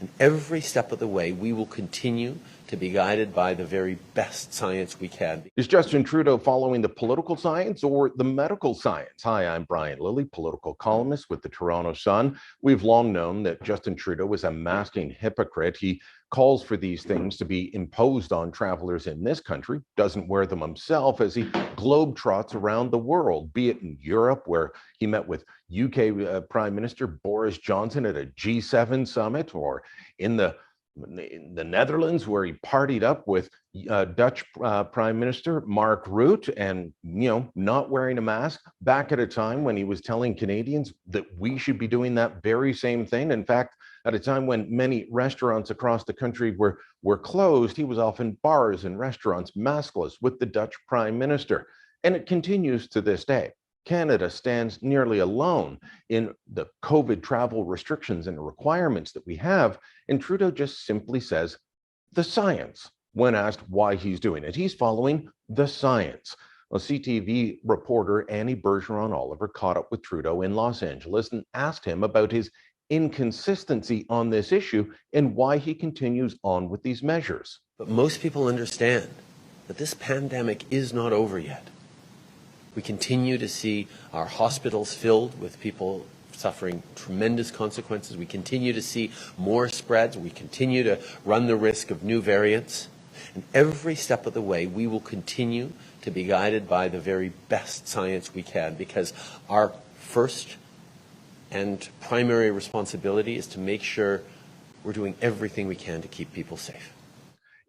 And every step of the way, we will continue to be guided by the very best science we can. Is Justin Trudeau following the political science or the medical science? Hi, I'm Brian Lilley, political columnist with the Toronto Sun. We've long known that Justin Trudeau is a masking hypocrite. He calls for these things to be imposed on travelers in this country, doesn't wear them himself as he globetrots around the world, be it in Europe, where he met with UK Prime Minister Boris Johnson at a G7 summit, or in the Netherlands, where he partied up with Dutch Prime Minister Mark Rutte, and not wearing a mask back at a time when he was telling Canadians that we should be doing that very same thing. In fact, at a time when many restaurants across the country were closed, he was off in bars and restaurants maskless with the Dutch Prime Minister. And it continues to this day. Canada stands nearly alone in the COVID travel restrictions and requirements that we have, and Trudeau just simply says the science when asked why he's doing it. He's following the science. Well, CTV reporter Annie Bergeron-Oliver caught up with Trudeau in Los Angeles and asked him about his inconsistency on this issue and why he continues on with these measures. But most people understand that this pandemic is not over yet. We continue to see our hospitals filled with people suffering tremendous consequences. We continue to see more spreads. We continue to run the risk of new variants. And every step of the way, we will continue to be guided by the very best science we can, because our first and primary responsibility is to make sure we're doing everything we can to keep people safe.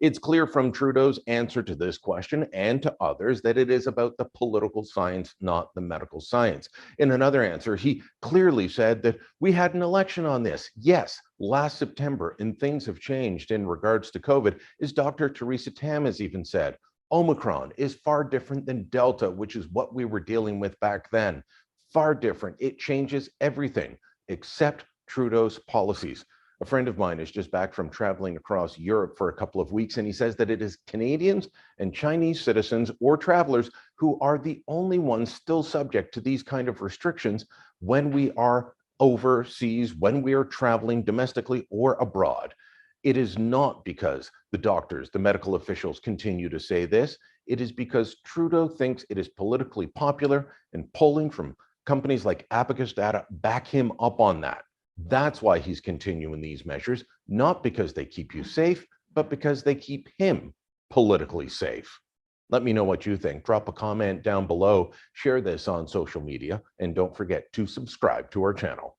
It's clear from Trudeau's answer to this question and to others that it is about the political science, not the medical science. In another answer, he clearly said that we had an election on this. Yes, last September, and things have changed in regards to COVID, as Dr. Theresa Tam has even said. Omicron is far different than Delta, which is what we were dealing with back then. Far different. It changes everything except Trudeau's policies. A friend of mine is just back from traveling across Europe for a couple of weeks, and he says that it is Canadians and Chinese citizens or travelers who are the only ones still subject to these kind of restrictions when we are overseas, when we are traveling domestically or abroad. It is not because the doctors, the medical officials continue to say this. It is because Trudeau thinks it is politically popular, and polling from companies like Abacus Data back him up on that. That's why he's continuing these measures, not because they keep you safe, but because they keep him politically safe. Let me know what you think. Drop a comment down below, share this on social media, and don't forget to subscribe to our channel.